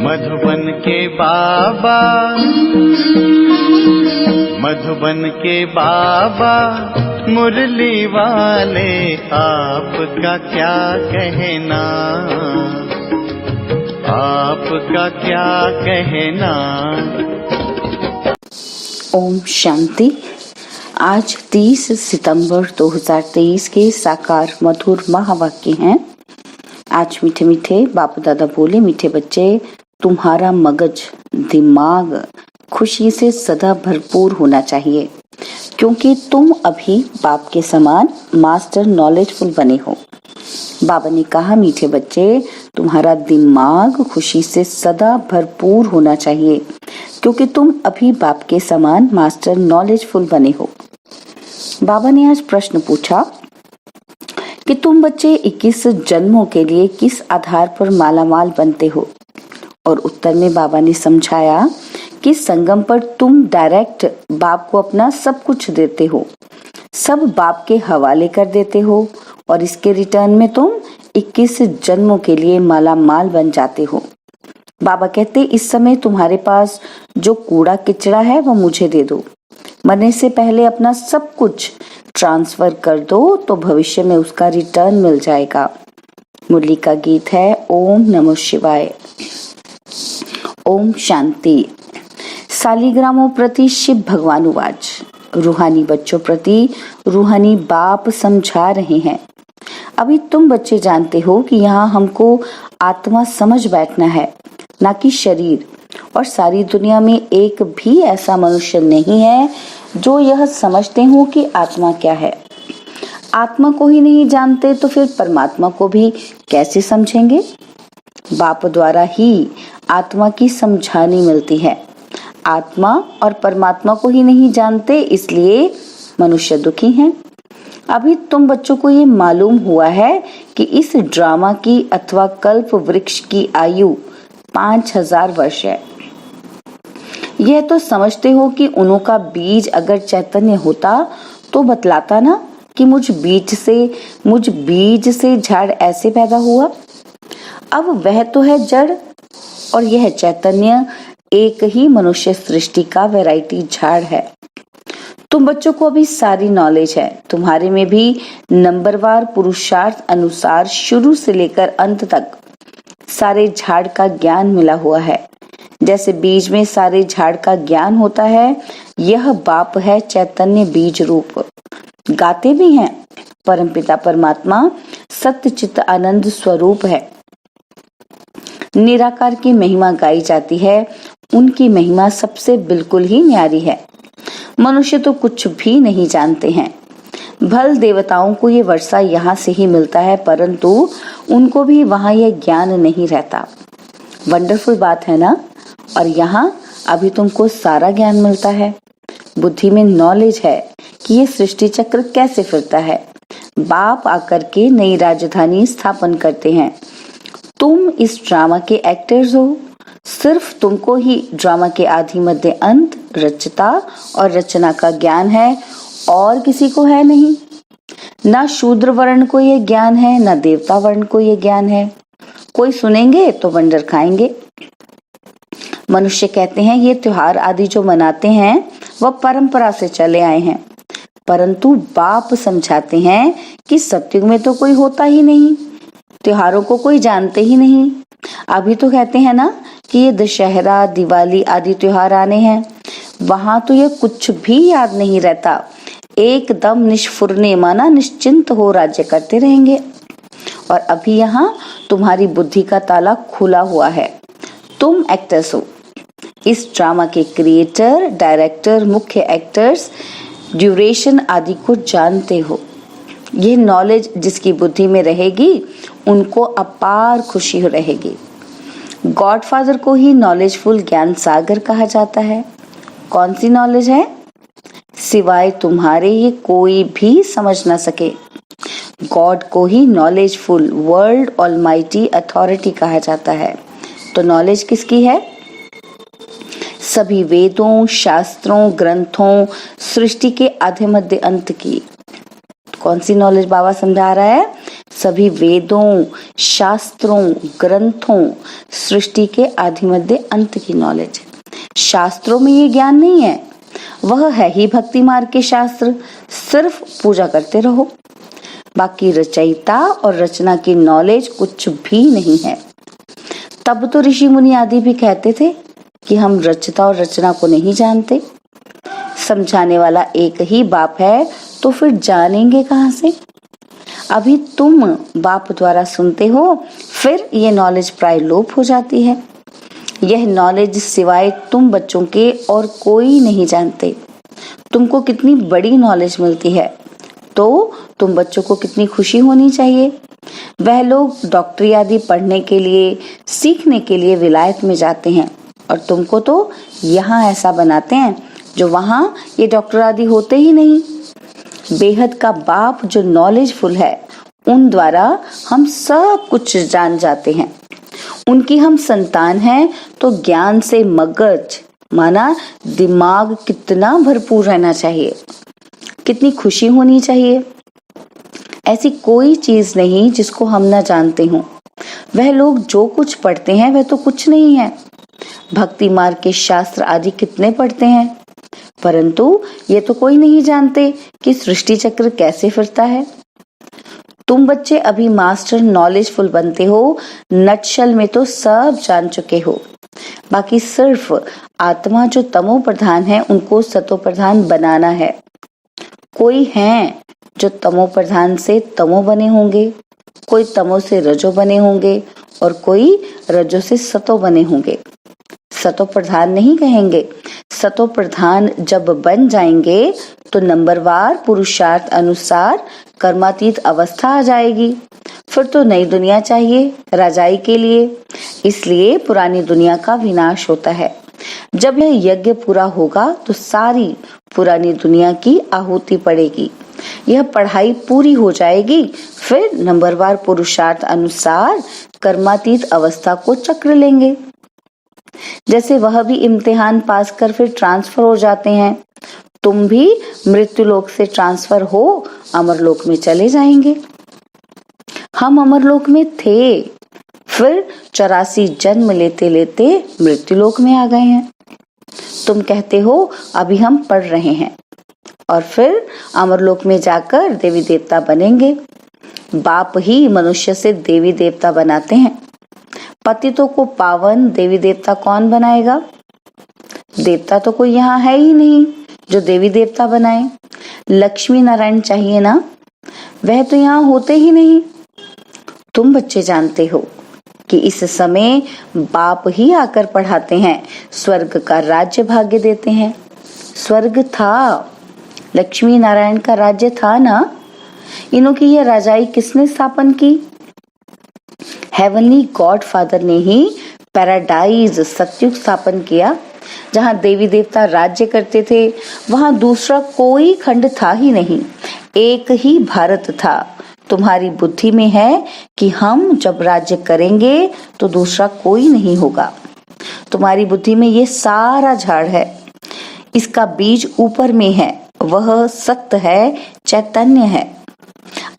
मधुबन के बाबा, मधुबन के बाबा मुरली वाले, आपका क्या कहना, आपका क्या कहना। ओम शांति। आज 30 सितंबर 2023 के साकार मधुर महावाक्य हैं। आज मीठे मीठे बाप दादा बोले, मीठे बच्चे तुम्हारा मगज दिमाग खुशी से सदा भरपूर होना चाहिए, क्योंकि तुम अभी बाप के समान मास्टर नॉलेजफुल बने हो। बाबा ने कहा, मीठे बच्चे तुम्हारा दिमाग खुशी से सदा भरपूर होना चाहिए, क्योंकि तुम अभी बाप के समान मास्टर नॉलेजफुल बने हो। बाबा ने आज प्रश्न पूछा कि तुम बच्चे 21 जन्मों के लिए किस आधार पर मालामाल बनते हो, और उत्तर में बाबा ने समझाया कि संगम पर तुम डायरेक्ट बाप को अपना सब कुछ देते हो, सब बाप के हवाले कर देते हो, और इसके रिटर्न में तुम 21 जन्मों के लिए मालामाल बन जाते हो। बाबा कहते, इस समय तुम्हारे पास जो कूड़ा किचड़ा है वो मुझे दे दो, मरने से पहले अपना सब कुछ ट्रांसफर कर दो, तो भविष्य में उसका रिटर्न मिल जाएगा। मुरली का गीत है ओम नमः शिवाय। ओम शांति। सालिग्रामों प्रति शिव भगवानुवाच। रूहानी बच्चों प्रति रूहानी बाप समझा रहे हैं। अभी तुम बच्चे जानते हो कि यहाँ हमको आत्मा समझ बैठना है, ना कि शरीर, और सारी दुनिया में एक भी ऐसा मनुष्य नहीं है जो यह समझते हो कि आत्मा क्या है। आत्मा को ही नहीं जानते तो फिर परमात्मा को भी कैसे समझेंगे। बाप द्वारा ही आत्मा की समझानी मिलती है। आत्मा और परमात्मा को ही नहीं जानते, इसलिए मनुष्य दुखी हैं। अभी तुम बच्चों को ये मालूम हुआ है कि इस ड्रामा की अथवा कल्प वृक्ष की आयु 5000 वर्ष है। यह तो समझते हो कि उन्हों का बीज अगर चैतन्य होता तो बतलाता ना कि मुझ बीज से झाड़ ऐसे पैदा हुआ। अब वह तो है जड़, और यह चैतन्य एक ही मनुष्य सृष्टि का वैरायटी झाड़ है। तुम बच्चों को अभी सारी नॉलेज है। तुम्हारे में भी नंबरवार पुरुषार्थ अनुसार शुरू से लेकर अंत तक सारे झाड़ का ज्ञान मिला हुआ है। जैसे बीज में सारे झाड़ का ज्ञान होता है, यह बाप है चैतन्य बीज रूप। गाते भी हैं, परमपिता परमात्मा सत्य चित्त आनंद स्वरूप है। निराकार की महिमा गाई जाती है, उनकी महिमा सबसे बिल्कुल ही न्यारी है। मनुष्य तो कुछ भी नहीं जानते हैं। भल देवताओं को ये वर्षा यहाँ से ही मिलता है, परंतु उनको भी वहाँ यह ज्ञान नहीं रहता। वंडरफुल बात है ना। और यहाँ अभी तुमको सारा ज्ञान मिलता है। बुद्धि में नॉलेज है कि ये सृष्टि चक्र कैसे फिरता है। बाप आकर के नई राजधानी स्थापन करते हैं। तुम इस ड्रामा के एक्टर्स हो। सिर्फ तुमको ही ड्रामा के आदि मध्य अंत, रचता और रचना का ज्ञान है, और किसी को है नहीं। ना शूद्र वर्ण को यह ज्ञान है, ना देवता वर्ण को यह ज्ञान है। कोई सुनेंगे तो वंडर खाएंगे। मनुष्य कहते हैं ये त्योहार आदि जो मनाते हैं वह परंपरा से चले आए हैं, परंतु बाप समझाते हैं कि सत्युग में तो कोई होता ही नहीं, त्योहारों को कोई जानते ही नहीं। अभी तो कहते हैं ना कि ये दशहरा दिवाली आदि त्योहार आने हैं, वहां तो ये कुछ भी याद नहीं रहता। एकदम निष्फुरने माना निश्चिंत हो राज्य करते रहेंगे। और अभी यहाँ तुम्हारी बुद्धि का ताला खुला हुआ है। तुम एक्टर्स हो। इस ड्रामा के क्रिएटर, डायरेक्टर, मुख्य एक्टर्स, ड्यूरेशन आदि को जानते हो। ये नॉलेज जिसकी बुद्धि में रहेगी उनको अपार खुशी रहेगी। गॉडफादर को ही नॉलेजफुल ज्ञान सागर कहा जाता है। कौन सी नॉलेज है? सिवाय तुम्हारे ये कोई भी समझ ना सके। गॉड को ही नॉलेजफुल वर्ल्ड ऑलमाइटी अथॉरिटी कहा जाता है। तो नॉलेज किसकी है? सभी वेदों, शास्त्रों, ग्रंथों, सृष्टि के आधे मध्य अंत की। कौन सी नॉलेज बाबा समझा रहा है? सभी वेदों, शास्त्रों, ग्रंथों, सृष्टि के आदि मध्य अंत की नॉलेज है। शास्त्रों में ये ज्ञान नहीं है, वह है ही भक्ति मार्ग के शास्त्र। सिर्फ पूजा करते रहो, बाकी रचयिता और रचना की नॉलेज कुछ भी नहीं है। तब तो ऋषि मुनि आदि भी कहते थे कि हम रचता और रचना को नहीं जानते। समझाने वाला एक ही बाप है, तो फिर जानेंगे कहाँ से? अभी तुम बाप द्वारा सुनते हो, फिर ये नॉलेज प्राय लोप हो जाती है। यह नॉलेज सिवाय तुम बच्चों के और कोई नहीं जानते। तुमको कितनी बड़ी नॉलेज मिलती है, तो तुम बच्चों को कितनी खुशी होनी चाहिए। वह लोग डॉक्टरी आदि पढ़ने के लिए, सीखने के लिए विलायत में जाते हैं, और तुमको तो यहाँ ऐसा बनाते हैं जो वहाँ ये डॉक्टर आदि होते ही नहीं। बेहद का बाप जो नॉलेजफुल है, उन द्वारा हम सब कुछ जान जाते हैं। उनकी हम संतान हैं, तो ज्ञान से मगज माना दिमाग कितना भरपूर रहना चाहिए, कितनी खुशी होनी चाहिए। ऐसी कोई चीज नहीं जिसको हम ना जानते हों। वह लोग जो कुछ पढ़ते हैं वह तो कुछ नहीं है। भक्ति मार्ग के शास्त्र आदि कितने पढ़ते हैं, परंतु ये तो कोई नहीं जानते कि सृष्टि चक्र कैसे फिरता है। तुम बच्चे अभी मास्टर नॉलेजफुल बनते हो, नटशल में तो सब जान चुके हो। बाकी सिर्फ आत्मा जो तमो प्रधान है, उनको सतो प्रधान बनाना है। कोई हैं जो तमो प्रधान से तमो बने होंगे, कोई तमो से रजो बने होंगे, और कोई रजो से सतो बने होंगे। सतो प्रधान नहीं कहेंगे। सतो प्रधान जब बन जाएंगे तो नंबरवार पुरुषार्थ अनुसार कर्मातीत अवस्था आ जाएगी। फिर तो नई दुनिया चाहिए राजाई के लिए। इसलिए पुरानी दुनिया का विनाश होता है। जब यह यज्ञ पूरा होगा तो सारी पुरानी दुनिया की आहुति पड़ेगी। यह पढ़ाई पूरी हो जाएगी, फिर नंबरवार पुरुषार्थ अनुसार कर्मातीत अवस्था को चक्र लेंगे। जैसे वह भी इम्तिहान पास कर फिर ट्रांसफर हो जाते हैं, तुम भी मृत्युलोक से ट्रांसफर हो अमरलोक में चले जाएंगे। हम अमरलोक में थे, फिर 84 जन्म लेते लेते मृत्युलोक में आ गए हैं। तुम कहते हो अभी हम पढ़ रहे हैं, और फिर अमरलोक में जाकर देवी देवता बनेंगे। बाप ही मनुष्य से देवी देवता बनाते हैं। पतितों को पावन देवी देवता कौन बनाएगा? देवता तो कोई यहाँ है ही नहीं जो देवी देवता बनाए। लक्ष्मी नारायण चाहिए ना, वह तो यहाँ होते ही नहीं। तुम बच्चे जानते हो कि इस समय बाप ही आकर पढ़ाते हैं, स्वर्ग का राज्य भाग्य देते हैं। स्वर्ग था, लक्ष्मी नारायण का राज्य था ना। इनों की यह राजाई किसने स्थापन की? हेवनली गॉड फादर ने ही पैराडाइज सतयुग स्थापन किया। जहाँ देवी देवता राज्य करते थे, वहाँ दूसरा कोई खंड था ही नहीं, एक ही भारत था। तुम्हारी बुद्धि में है कि हम जब राज्य करेंगे तो दूसरा कोई नहीं होगा। तुम्हारी बुद्धि में ये सारा झाड़ है, इसका बीज ऊपर में है, वह सत्य है, चैतन्य है।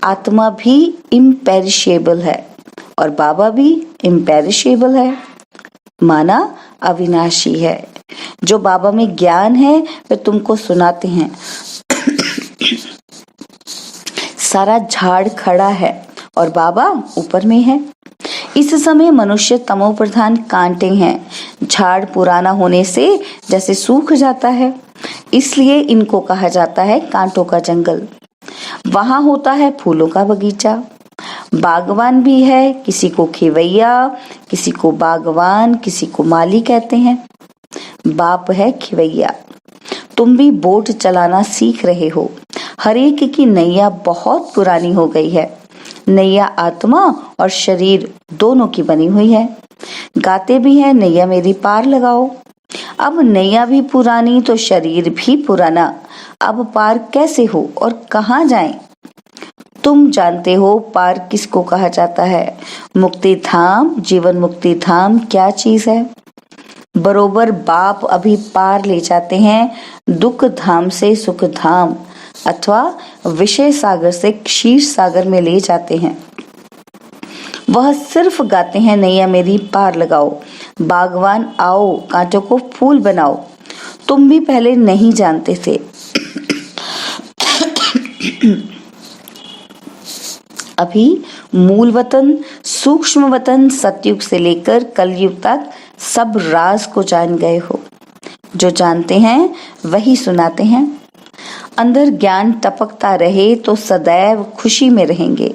आत्मा भी इम्पेरिशेबल है और बाबा भी इम्पेरिशेबल है, माना अविनाशी है। जो बाबा में ज्ञान है वे तुमको सुनाते हैं। सारा झाड़ खड़ा है और बाबा ऊपर में है। इस समय मनुष्य तमो प्रधान कांटे हैं। झाड़ पुराना होने से जैसे सूख जाता है, इसलिए इनको कहा जाता है कांटों का जंगल। वहां होता है फूलों का बगीचा। बागवान भी है, किसी को खिवैया, किसी को बागवान, किसी को माली कहते हैं। बाप है खिवैया। तुम भी बोट चलाना सीख रहे हो। हर एक की नैया बहुत पुरानी हो गई है। नैया आत्मा और शरीर दोनों की बनी हुई है। गाते भी है नैया मेरी पार लगाओ। अब नैया भी पुरानी तो शरीर भी पुराना। अब पार कैसे हो और कहाँ जाएं? तुम जानते हो पार किसको कहा जाता है। मुक्ति धाम, जीवन मुक्ति धाम क्या चीज है? बरोबर बाप अभी पार ले जाते हैं दुख धाम से सुख धाम, अथवा विषय सागर से क्षीर सागर में ले जाते हैं। वह सिर्फ गाते हैं नैया मेरी पार लगाओ, बागवान आओ कांटों को फूल बनाओ। तुम भी पहले नहीं जानते थे। अभी मूल वतन, सूक्ष्म वतन, सतयुग से लेकर कलयुग तक सब राज को जान गए हो। जो जानते हैं वही सुनाते हैं। अंदर ज्ञान टपकता रहे तो सदैव खुशी में रहेंगे।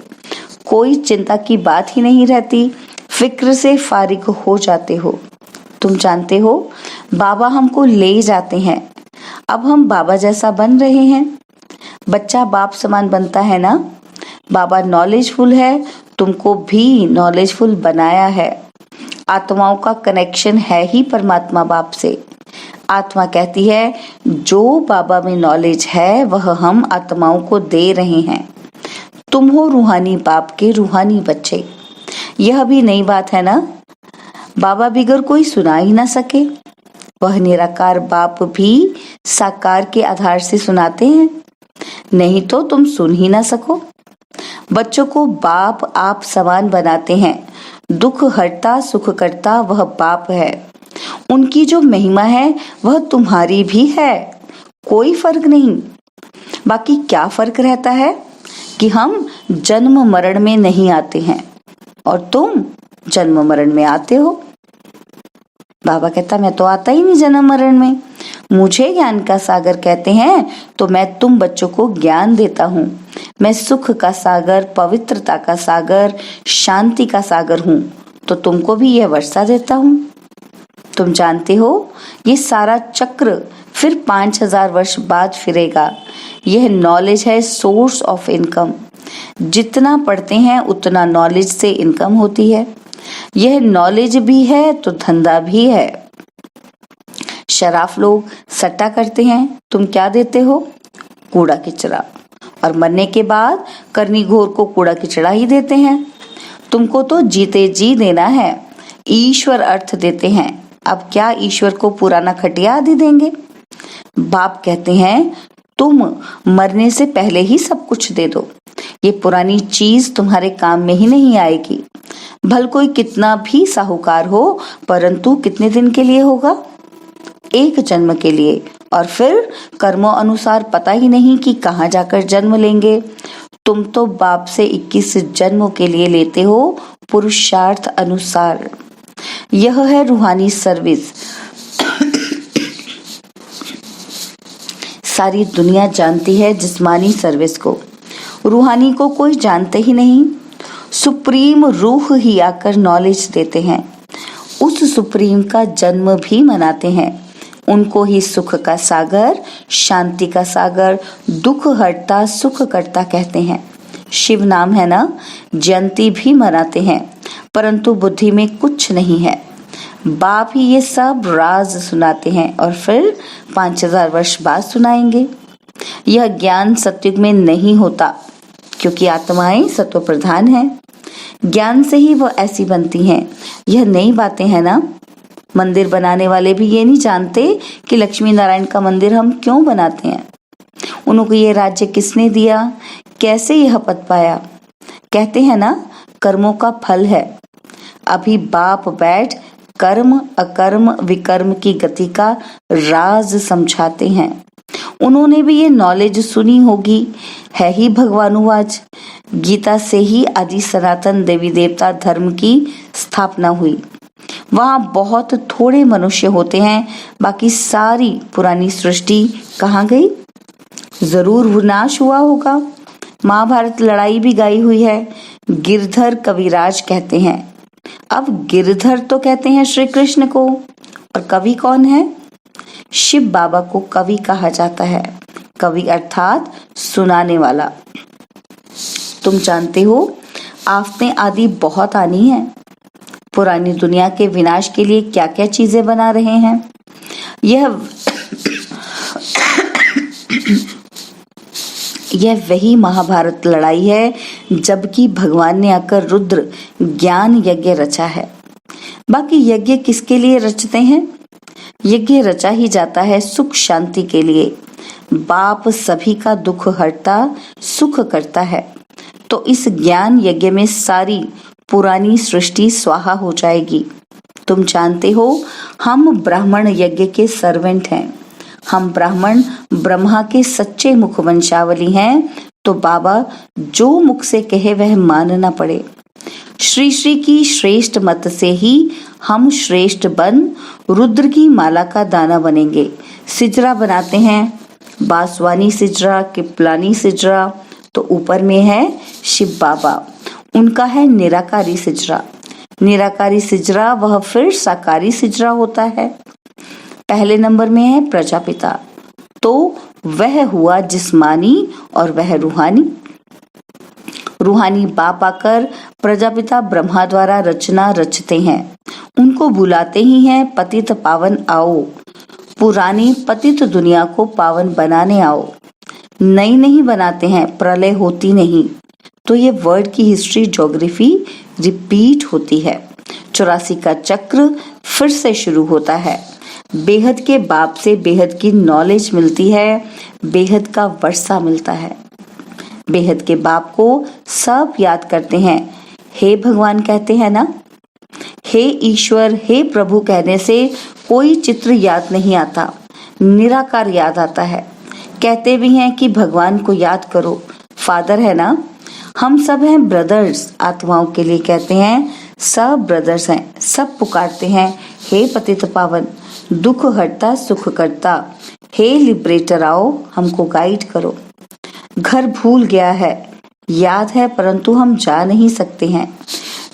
कोई चिंता की बात ही नहीं रहती, फिक्र से फारिग हो जाते हो। तुम जानते हो बाबा हमको ले जाते हैं। अब हम बाबा जैसा बन रहे हैं। बच्चा बाप समान बनता है ना। बाबा नॉलेजफुल है, तुमको भी नॉलेजफुल बनाया है। आत्माओं का कनेक्शन है ही परमात्मा बाप से। आत्मा कहती है जो बाबा में नॉलेज है वह हम आत्माओं को दे रहे हैं। तुम हो रूहानी बाप के रूहानी बच्चे। यह भी नई बात है ना। बाबा बिगर कोई सुना ही ना सके। वह निराकार बाप भी साकार के आधार से सुनाते हैं, नहीं तो तुम सुन ही ना सको। बच्चों को बाप आप समान बनाते हैं। दुख हरता सुख करता वह बाप है। उनकी जो महिमा है वह तुम्हारी भी है। कोई फर्क नहीं। बाकी क्या फर्क रहता है कि हम जन्म मरण में नहीं आते हैं और तुम जन्म मरण में आते हो। बाबा कहता मैं तो आता ही नहीं जन्म मरण में। मुझे ज्ञान का सागर कहते हैं तो मैं तुम बच्चों को ज्ञान देता हूँ। मैं सुख का सागर, पवित्रता का सागर, शांति का सागर हूँ, तो तुमको भी यह वर्षा देता हूँ। तुम जानते हो ये सारा चक्र फिर 5000 वर्ष बाद फिरेगा। यह नॉलेज है सोर्स ऑफ इनकम। जितना पढ़ते हैं उतना नॉलेज से इनकम होती है। यह नॉलेज भी है तो धंधा भी है। शराफ लोग सट्टा करते हैं, तुम क्या देते हो? कूड़ा किचड़ा। और मरने के बाद करनी घोर को कूड़ा किचड़ा ही देते हैं। तुमको तो जीते जी देना है। ईश्वर अर्थ देते हैं। अब क्या ईश्वर को पुराना खटिया आदि देंगे? बाप कहते हैं तुम मरने से पहले ही सब कुछ दे दो। ये पुरानी चीज तुम्हारे काम में ही नहीं आएगी। भल कोई कितना भी साहूकार हो, परंतु कितने दिन के लिए होगा? एक जन्म के लिए, और फिर कर्मों अनुसार पता ही नहीं कि कहाँ जाकर जन्म लेंगे। तुम तो बाप से 21 जन्मों के लिए लेते हो पुरुषार्थ अनुसार। यह है रूहानी सर्विस। सारी दुनिया जानती है जिस्मानी सर्विस को, रूहानी को कोई जानते ही नहीं। सुप्रीम रूह ही आकर नॉलेज देते हैं। उस सुप्रीम का जन्म भी मनाते हैं। उनको ही सुख का सागर, शांति का सागर, दुख हरता सुख करता कहते हैं। शिव नाम है ना। जयंती भी मनाते हैं, परंतु बुद्धि में कुछ नहीं है। बाप ही ये सब राज सुनाते हैं और फिर 5000 वर्ष बाद सुनाएंगे। यह ज्ञान सतयुग में नहीं होता, क्योंकि आत्माएं सत्व प्रधान हैं। ज्ञान से ही वो ऐसी बनती हैं। यह नई बातें हैं ना। मंदिर बनाने वाले भी ये नहीं जानते कि लक्ष्मी नारायण का मंदिर हम क्यों बनाते हैं। उनको ये राज्य किसने दिया, कैसे यह पद पाया। कहते हैं ना कर्मों का फल है। अभी बाप बैठ कर्म अकर्म विकर्म की गति का राज समझाते हैं। उन्होंने भी ये नॉलेज सुनी होगी, है ही भगवानुवाच। गीता से ही आदि सनातन देवी देवता धर्म की स्थापना हुई। वहाँ बहुत थोड़े मनुष्य होते हैं, बाकी सारी पुरानी सृष्टि कहाँ गई? जरूर विनाश हुआ होगा। महाभारत लड़ाई भी गाई हुई है। गिरधर कविराज कहते हैं। अब गिरधर तो कहते हैं श्री कृष्ण को, और कवि कौन है? शिव बाबा को कवि कहा जाता है। कवि अर्थात सुनाने वाला। तुम जानते हो आफतें आदि बहुत आनी है। पुरानी दुनिया के विनाश के लिए क्या क्या चीजें बना रहे हैं। यह वही महाभारत लड़ाई है, जबकि भगवान ने आकर रुद्र ज्ञान यज्ञ रचा है। बाकी यज्ञ किसके लिए रचते हैं? यज्ञ रचा ही जाता है सुख शांति के लिए। बाप सभी का दुख हरता सुख करता है, तो इस ज्ञान यज्ञ में सारी पुरानी सृष्टि स्वाहा हो जाएगी। तुम जानते हो हम ब्राह्मण यज्ञ के सर्वेंट हैं, हम ब्राह्मण ब्रह्मा के सच्चे मुखवंशावली हैं, तो बाबा जो मुख से कहे वह मानना पड़े। श्री श्री की श्रेष्ठ मत से ही हम श्रेष्ठ बन रुद्र की माला का दाना बनेंगे। सिजरा बनाते हैं, बासवानी सिजरा, किपलानी सिजरा, तो ऊपर में है शिव बाबा, उनका है निराकारी सिजरा। निराकारी सिजरा वह फिर साकारी सिजरा होता है। पहले नंबर में है प्रजापिता, तो वह हुआ जिस्मानी और वह रूहानी। रूहानी बाप आकर प्रजापिता ब्रह्मा द्वारा रचना रचते हैं, उनको बुलाते ही हैं पतित पावन आओ, पुरानी पतित दुनिया को पावन बनाने आओ। नई नहीं बनाते हैं, प्रलय होती नहीं, तो ये वर्ड की हिस्ट्री ज्योग्राफी रिपीट होती है। 84 का चक्र फिर से शुरू होता है। बेहद के बाप से बेहद की नॉलेज मिलती है, बेहद का वर्षा मिलता है। बेहद के बाप को सब याद करते हैं, हे भगवान कहते हैं ना, हे ईश्वर, हे प्रभु कहने से कोई चित्र याद नहीं आता, निराकार याद आता है। कहते भी हैं कि भगवान को याद करो, फादर है ना। हम सब हैं ब्रदर्स, आत्माओं के लिए कहते हैं सब ब्रदर्स हैं, सब पुकारते हैं हे पतित पावन, दुख हरता सुख करता, हे लिबरेटर आओ हमको गाइड करो। घर भूल गया है, याद है परंतु हम जा नहीं सकते हैं।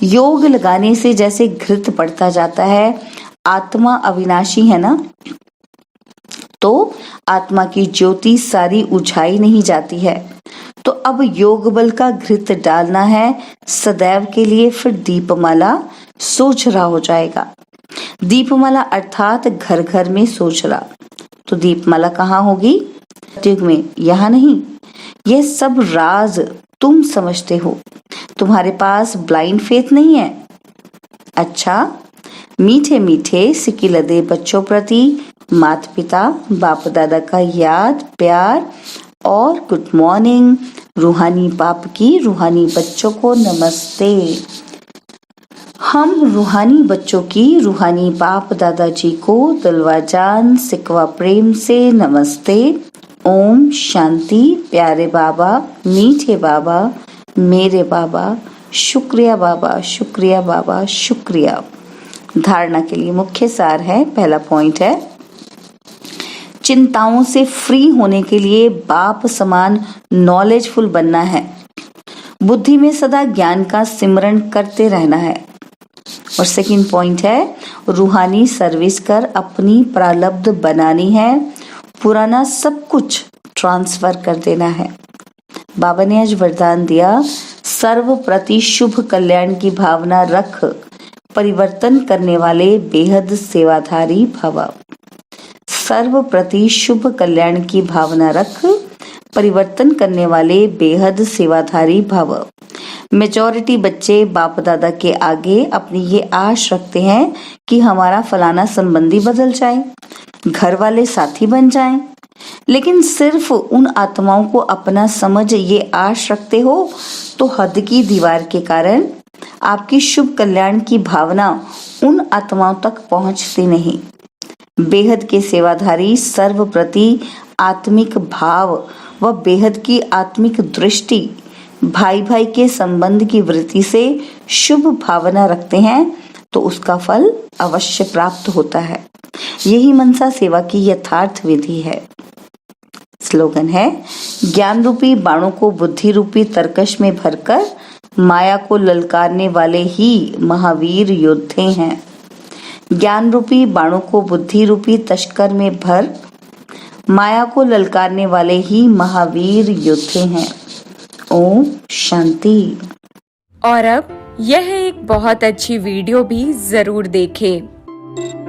योग लगाने से जैसे घृत पड़ता जाता है, आत्मा अविनाशी है ना, तो आत्मा की ज्योति सारी उझाई नहीं जाती है। तो अब योग बल का घृत डालना है सदैव के लिए, फिर दीपमाला सोझरा हो जाएगा। दीपमाला अर्थात घर घर में सोझरा। तो दीपमाला कहाँ होगी? युग में, यहाँ नहीं। यह सब राज तुम समझते हो, तुम्हारे पास ब्लाइंड फेथ नहीं है। अच्छा, मीठे मीठे सिकिलदे बच्चों प्रति माता पिता बाप दादा का याद प्यार और गुड मॉर्निंग। रूहानी बाप की रूहानी बच्चों को नमस्ते। हम रूहानी बच्चों की रूहानी बाप दादाजी को दिलवा जान सिकवा प्रेम से नमस्ते। ओम शांति। प्यारे बाबा, मीठे बाबा, मेरे बाबा, शुक्रिया बाबा, शुक्रिया बाबा, शुक्रिया। धारणा के लिए मुख्य सार है, पहला पॉइंट है चिंताओं से फ्री होने के लिए बाप समान नॉलेजफुल बनना है। बुद्धि में सदा ज्ञान का सिमरण करते रहना है। और सेकंड पॉइंट है रूहानी सर्विस कर अपनी प्रारब्ध बनानी है, पुराना सब कुछ ट्रांसफर कर देना है। बाबा ने आज वरदान दिया, सर्व प्रति शुभ कल्याण की भावना रख, परिवर्तन करने वाले बेहद सेवाधारी भव। सर्व प्रति शुभ कल्याण की भावना रख, परिवर्तन करने वाले बेहद सेवाधारी भव। मेजॉरिटी बच्चे बाप दादा के आगे अपनी ये आश रखते हैं कि हमारा फलाना संबंधी बदल जाए, घर वाले साथी बन जाएं। लेकिन सिर्फ उन आत्माओं को अपना समझ ये आश रखते हो तो हद की दीवार के कारण आपकी शुभ कल्याण की भावना उन आत्माओं तक पहुंचती नहीं। बेहद के सेवाधारी सर्व प्रति आत्मिक भाव व बेहद की आत्मिक दृष्टि, भाई भाई के संबंध की वृत्ति से शुभ भावना रखते हैं तो उसका फल अवश्य प्राप्त होता है। यही मनसा सेवा की यथार्थ विधि है। स्लोगन है, ज्ञान रूपी बाणों को बुद्धि रूपी तरकश में भरकर माया को ललकारने वाले ही महावीर योद्धे हैं। ज्ञान रूपी बाणों को बुद्धि रूपी तस्कर में भर माया को ललकारने वाले ही महावीर योद्धे हैं। ओम शांति। और अब यह एक बहुत अच्छी वीडियो भी जरूर देखें।